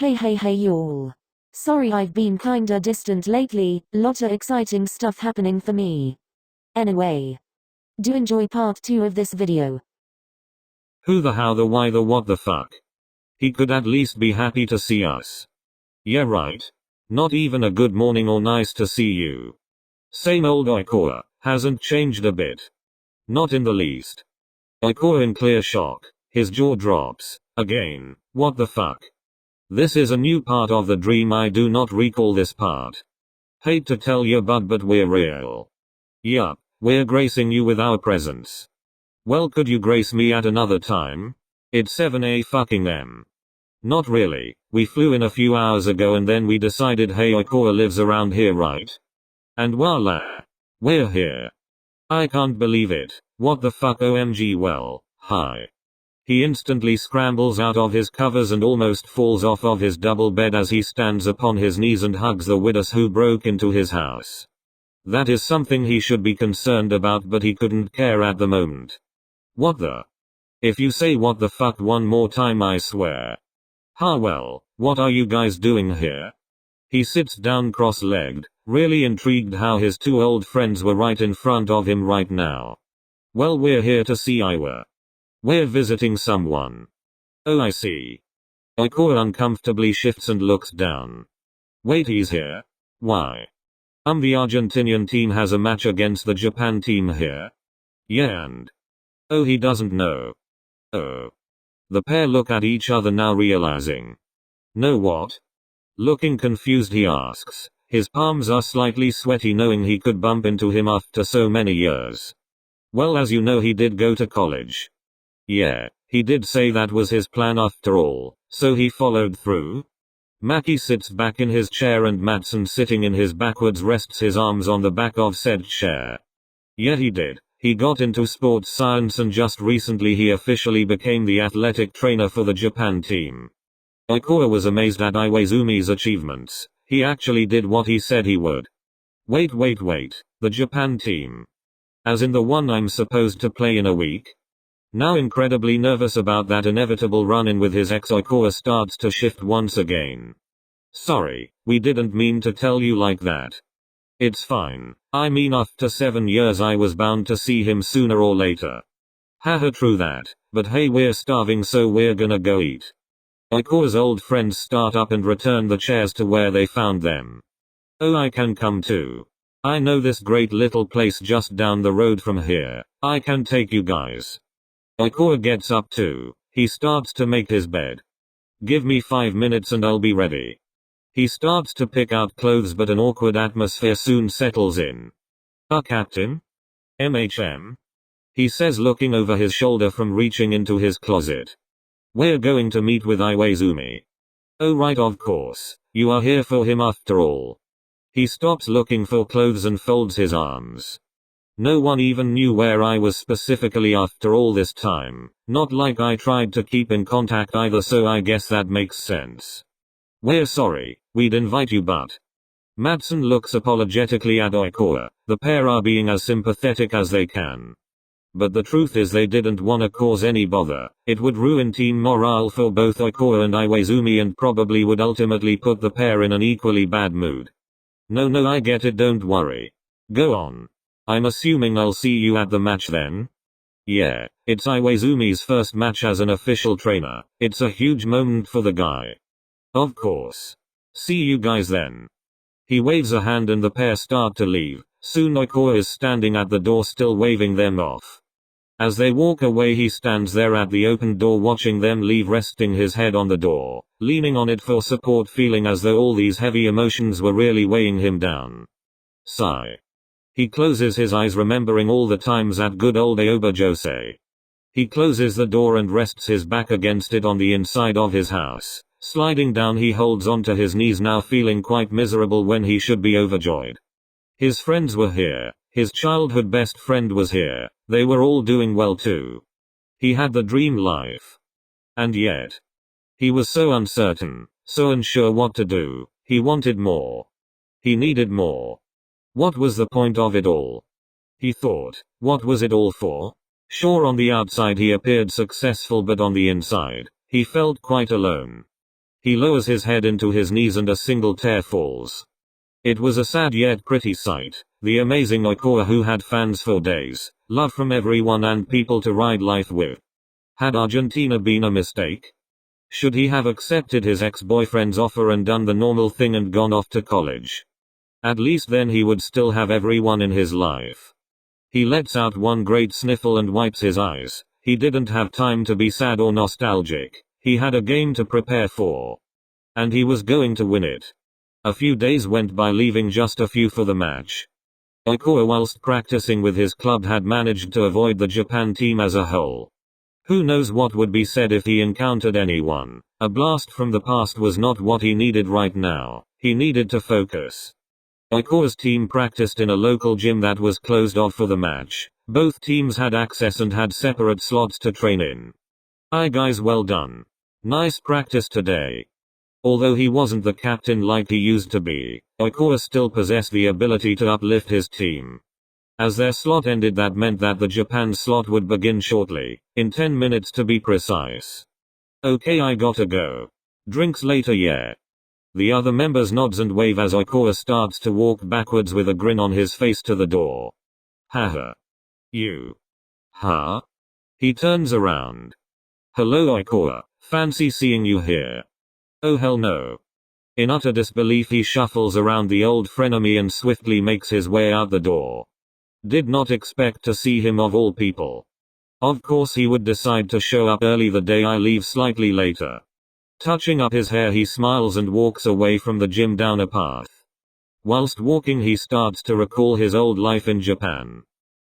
Hey y'all. Sorry I've been kinda distant lately, lotta exciting stuff happening for me. Anyway, do enjoy part 2 of this video. Who the how the why the what the fuck? He could at least be happy to see us. Yeah right. Not even a good morning or nice to see you. Same old Oikawa, hasn't changed a bit. Not in the least. Oikawa in clear shock, his jaw drops. Again, what the fuck? This is a new part of the dream, I do not recall this part. Hate to tell you but we're real. Yup, we're gracing you with our presence. Well, could you grace me at another time? It's 7 fucking m. Not really, we flew in a few hours ago and then we decided hey Oikawa lives around here right? And voila! We're here. I can't believe it, what the fuck OMG well, hi. He instantly scrambles out of his covers and almost falls off of his double bed as he stands upon his knees and hugs the widows who broke into his house. That is something he should be concerned about, but he couldn't care at the moment. What the? If you say what the fuck one more time I swear. Well, what are you guys doing here? He sits down cross-legged, really intrigued how his two old friends were right in front of him right now. Well, we're here to see Iwa. We're visiting someone. Oh, I see. Oikawa uncomfortably shifts and looks down. Wait, he's here? Why? The Argentinian team has a match against the Japan team here? Yeah, and? Oh, he doesn't know. Oh. The pair look at each other now, realizing. No what? Looking confused, he asks. His palms are slightly sweaty knowing he could bump into him after so many years. Well, as you know, he did go to college. Yeah, he did say that was his plan after all, so he followed through. Maki sits back in his chair and Matson, sitting in his backwards, rests his arms on the back of said chair. Yeah, he did. He got into sports science and just recently he officially became the athletic trainer for the Japan team. Oikawa was amazed at Iwaizumi's achievements. He actually did what he said he would. Wait, the Japan team. As in the one I'm supposed to play in a week? Now incredibly nervous about that inevitable run-in with his ex, Oikawa starts to shift once again. Sorry, we didn't mean to tell you like that. It's fine, I mean after 7 years I was bound to see him sooner or later. Haha, true that, but hey, we're starving so we're gonna go eat. Oikawa's old friends start up and return the chairs to where they found them. Oh, I can come too. I know this great little place just down the road from here, I can take you guys. Oikawa gets up too. He starts to make his bed. Give me 5 minutes and I'll be ready. He starts to pick out clothes, but an awkward atmosphere soon settles in. Captain? MHM? He says, looking over his shoulder from reaching into his closet. We're going to meet with Iwaizumi. Oh right, of course. You are here for him after all. He stops looking for clothes and folds his arms. No one even knew where I was specifically after all this time, not like I tried to keep in contact either, so I guess that makes sense. We're sorry, we'd invite you but. Matson looks apologetically at Oikawa. The pair are being as sympathetic as they can. But the truth is they didn't wanna cause any bother. It would ruin team morale for both Oikawa and Iwaizumi and probably would ultimately put the pair in an equally bad mood. No, I get it, don't worry. Go on. I'm assuming I'll see you at the match then? Yeah, it's Iwaizumi's first match as an official trainer. It's a huge moment for the guy. Of course. See you guys then. He waves a hand and the pair start to leave. Soon Oikawa is standing at the door still waving them off. As they walk away, he stands there at the open door watching them leave, resting his head on the door, leaning on it for support, feeling as though all these heavy emotions were really weighing him down. Sigh. He closes his eyes, remembering all the times at good old Aoba Jose. He closes the door and rests his back against it on the inside of his house. Sliding down, he holds onto his knees, now feeling quite miserable when he should be overjoyed. His friends were here. His childhood best friend was here. They were all doing well too. He had the dream life. And yet, he was so uncertain, so unsure what to do. He wanted more. He needed more. What was the point of it all? He thought, what was it all for? Sure, on the outside he appeared successful, but on the inside, he felt quite alone. He lowers his head into his knees and a single tear falls. It was a sad yet pretty sight. The amazing Oikawa who had fans for days, love from everyone and people to ride life with. Had Argentina been a mistake? Should he have accepted his ex-boyfriend's offer and done the normal thing and gone off to college? At least then he would still have everyone in his life. He lets out one great sniffle and wipes his eyes. He didn't have time to be sad or nostalgic. He had a game to prepare for. And he was going to win it. A few days went by, leaving just a few for the match. Oikawa, whilst practicing with his club, had managed to avoid the Japan team as a whole. Who knows what would be said if he encountered anyone. A blast from the past was not what he needed right now. He needed to focus. Oikawa's team practiced in a local gym that was closed off for the match. Both teams had access and had separate slots to train in. Aye guys, well done. Nice practice today. Although he wasn't the captain like he used to be, Oikawa still possessed the ability to uplift his team. As their slot ended, that meant that the Japan slot would begin shortly, in 10 minutes to be precise. Okay, I gotta go. Drinks later, yeah. The other members nods and wave as Oikawa starts to walk backwards with a grin on his face to the door. Haha. You. Huh? He turns around. Hello Oikawa, fancy seeing you here. Oh hell no. In utter disbelief he shuffles around the old frenemy and swiftly makes his way out the door. Did not expect to see him of all people. Of course he would decide to show up early the day I leave slightly later. Touching up his hair he smiles and walks away from the gym down a path. Whilst walking he starts to recall his old life in Japan.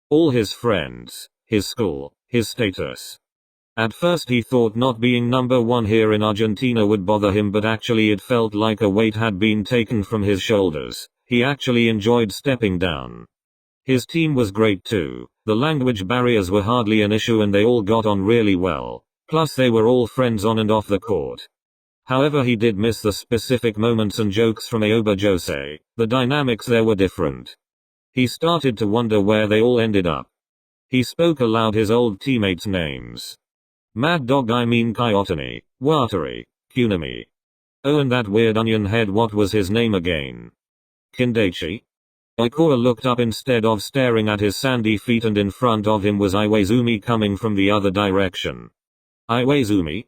All his friends, his school, his status. At first he thought not being number one here in Argentina would bother him, but actually it felt like a weight had been taken from his shoulders. He actually enjoyed stepping down. His team was great too. The language barriers were hardly an issue and they all got on really well. Plus they were all friends on and off the court. However, he did miss the specific moments and jokes from Aoba Jose. The dynamics there were different. He started to wonder where they all ended up. He spoke aloud his old teammates' names. Mad Dog, I mean Kyotani, Watari, Kunami. Oh, and that weird onion head, what was his name again? Kindaichi? Oikawa looked up instead of staring at his sandy feet, and in front of him was Iwaizumi coming from the other direction. Iwaizumi?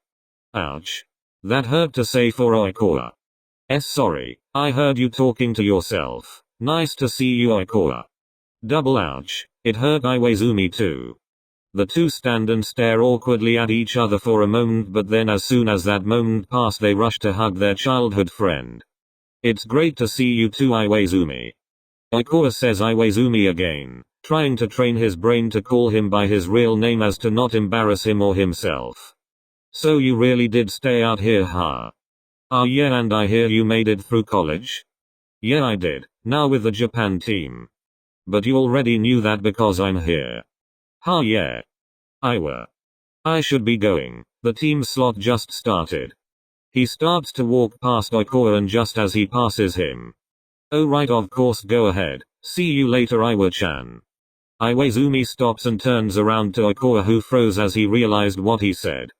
Ouch. That hurt to say for Oikawa. Sorry, I heard you talking to yourself. Nice to see you Oikawa. Double ouch, it hurt Iwaizumi too. The two stand and stare awkwardly at each other for a moment, but then as soon as that moment passed they rush to hug their childhood friend. It's great to see you too Iwaizumi. Oikawa says Iwaizumi again, trying to train his brain to call him by his real name as to not embarrass him or himself. So you really did stay out here, huh? Ah yeah, and I hear you made it through college? Yeah I did, now with the Japan team. But you already knew that because I'm here. Huh yeah. I should be going, the team slot just started. He starts to walk past Oikawa and just as he passes him. Oh right, of course, go ahead, see you later Iwa-chan. Iwaizumi stops and turns around to Oikawa, who froze as he realized what he said.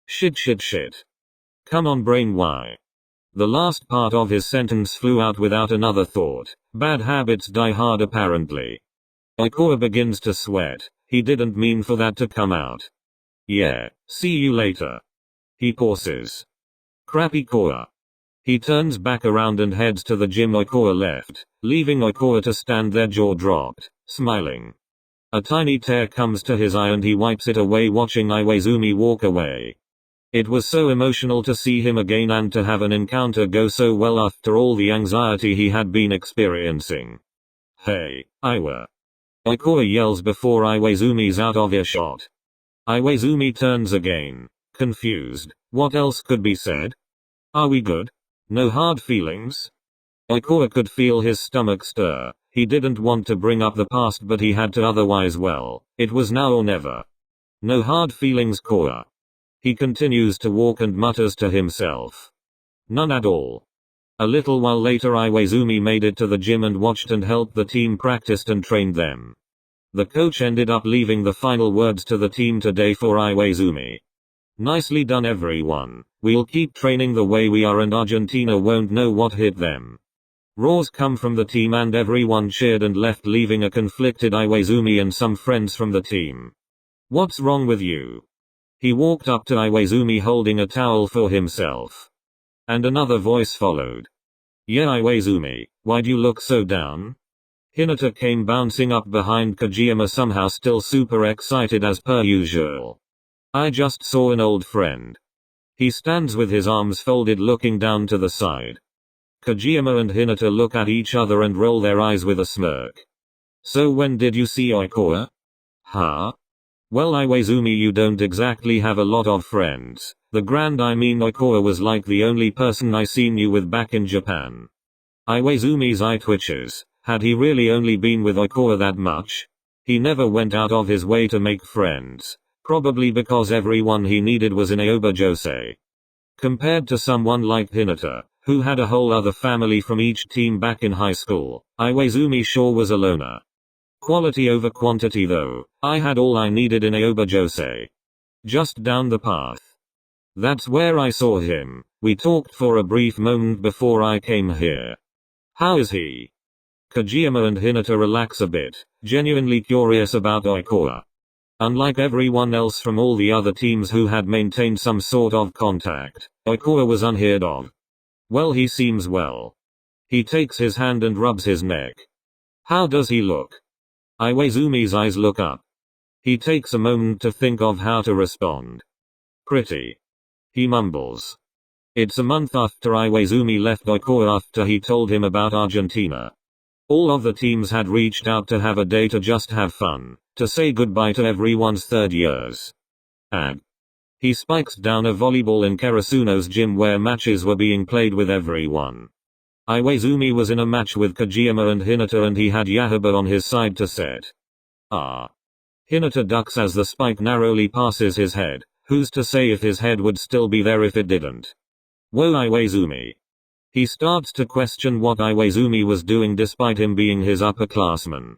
Shit. Come on brain, why? The last part of his sentence flew out without another thought. Bad habits die hard apparently. Oikawa begins to sweat. He didn't mean for that to come out. Yeah, see you later. He pauses. Crappy Koa. He turns back around and heads to the gym Oikawa left, leaving Oikawa to stand there jaw dropped, smiling. A tiny tear comes to his eye and he wipes it away, watching Iwaizumi walk away. It was so emotional to see him again and to have an encounter go so well after all the anxiety he had been experiencing. Hey, Iwa. Oikawa yells before Iwaizumi's out of earshot. Iwaizumi turns again, confused. What else could be said? Are we good? No hard feelings? Oikawa could feel his stomach stir. He didn't want to bring up the past, but he had to, otherwise, well, it was now or never. No hard feelings, Koa. He continues to walk and mutters to himself. None at all. A little while later Iwaizumi made it to the gym and watched and helped the team practice and trained them. The coach ended up leaving the final words to the team today for Iwaizumi. Nicely done everyone. We'll keep training the way we are and Argentina won't know what hit them. Roars come from the team and everyone cheered and left, leaving a conflicted Iwaizumi and some friends from the team. What's wrong with you? He walked up to Iwaizumi holding a towel for himself. And another voice followed. Yeah, Iwaizumi, why'd you look so down? Hinata came bouncing up behind Kojima, somehow still super excited as per usual. I just saw an old friend. He stands with his arms folded looking down to the side. Kojima and Hinata look at each other and roll their eyes with a smirk. So when did you see Oikawa? Huh? Well, Iwaizumi, you don't exactly have a lot of friends. Oikawa was like the only person I seen you with back in Japan. Iwaizumi's eye twitches. Had he really only been with Oikawa that much? He never went out of his way to make friends. Probably because everyone he needed was in Aoba Josei. Compared to someone like Hinata, who had a whole other family from each team back in high school, Iwaizumi sure was a loner. Quality over quantity though. I had all I needed in Aoba Josei. Just down the path. That's where I saw him. We talked for a brief moment before I came here. How is he? Kojima and Hinata relax a bit, genuinely curious about Oikawa. Unlike everyone else from all the other teams who had maintained some sort of contact, Oikawa was unheard of. Well, he seems well. He takes his hand and rubs his neck. How does he look? Iwaizumi's eyes look up. He takes a moment to think of how to respond. Pretty. He mumbles. It's a month after Iwaizumi left Oikawa after he told him about Argentina. All of the teams had reached out to have a day to just have fun, to say goodbye to everyone's third years. Ag. He spikes down a volleyball in Karasuno's gym where matches were being played with everyone. Iwaizumi was in a match with Kojima and Hinata and he had Yahaba on his side to set. Ah. Hinata ducks as the spike narrowly passes his head. Who's to say if his head would still be there if it didn't? Whoa, Iwaizumi. He starts to question what Iwaizumi was doing despite him being his upperclassman.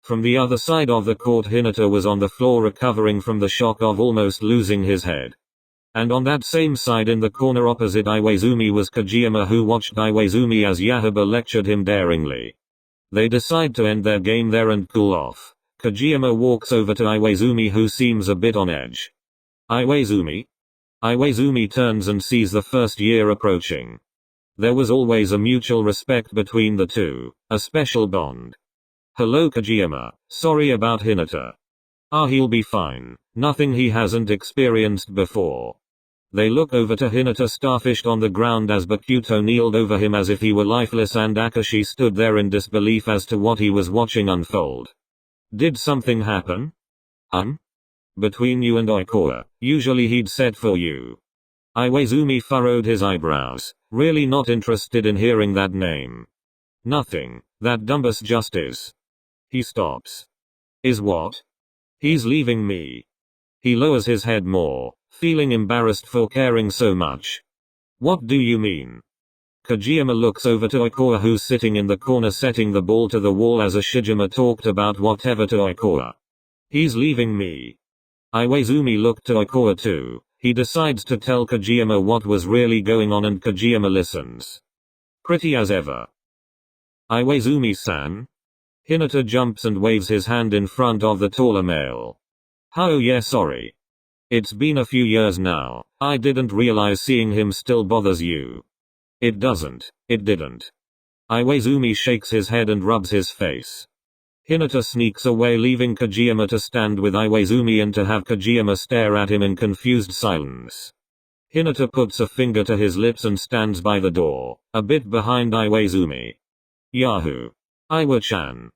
From the other side of the court, Hinata was on the floor recovering from the shock of almost losing his head. And on that same side in the corner opposite Iwaizumi was Kojima, who watched Iwaizumi as Yahaba lectured him daringly. They decide to end their game there and cool off. Kojima walks over to Iwaizumi, who seems a bit on edge. Iwaizumi? Iwaizumi turns and sees the first year approaching. There was always a mutual respect between the two, a special bond. Hello Kojima, sorry about Hinata. Ah, he'll be fine, nothing he hasn't experienced before. They look over to Hinata starfished on the ground as Bakuto kneeled over him as if he were lifeless and Akashi stood there in disbelief as to what he was watching unfold. Did something happen? Between you and Oikawa, usually he'd set for you. Iwaizumi furrowed his eyebrows, really not interested in hearing that name. Nothing, that Dumbus just is. He stops. Is what? He's leaving me. He lowers his head more, feeling embarrassed for caring so much. What do you mean? Kojima looks over to Oikawa, who's sitting in the corner setting the ball to the wall as Ashijima talked about whatever to Oikawa. He's leaving me. Iwaizumi looked to Oikawa too. He decides to tell Kojima what was really going on and Kojima listens. Pretty as ever. Iwaizumi-san? Hinata jumps and waves his hand in front of the taller male. Oh yeah, sorry. It's been a few years now. I didn't realize seeing him still bothers you. It doesn't. It didn't. Iwaizumi shakes his head and rubs his face. Hinata sneaks away, leaving Kojima to stand with Iwaizumi and to have Kojima stare at him in confused silence. Hinata puts a finger to his lips and stands by the door, a bit behind Iwaizumi. Yahoo! Iwa-chan.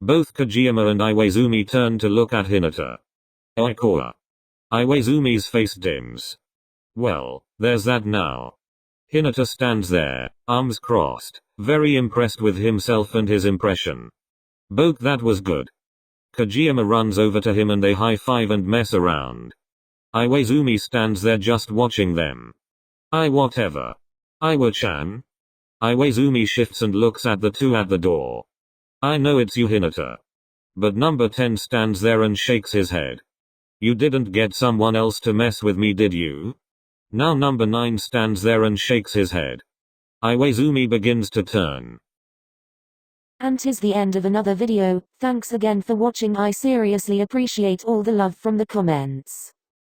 Both Kojima and Iwaizumi turn to look at Hinata. Oikawa. Iwaizumi's face dims. Well, there's that now. Hinata stands there, arms crossed, very impressed with himself and his impression. Both that was good. Kojima runs over to him and they high-five and mess around. Iwaizumi stands there just watching them. Whatever. Iwa-chan? Iwaizumi shifts and looks at the two at the door. I know it's you, Hinata. But number 10 stands there and shakes his head. You didn't get someone else to mess with me, did you? Now number 9 stands there and shakes his head. Iwaizumi begins to turn. And 'tis the end of another video. Thanks again for watching. I seriously appreciate all the love from the comments.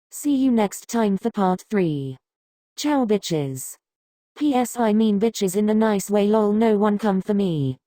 See you next time for part 3. Ciao bitches. PS I mean bitches in a nice way, lol, no one come for me.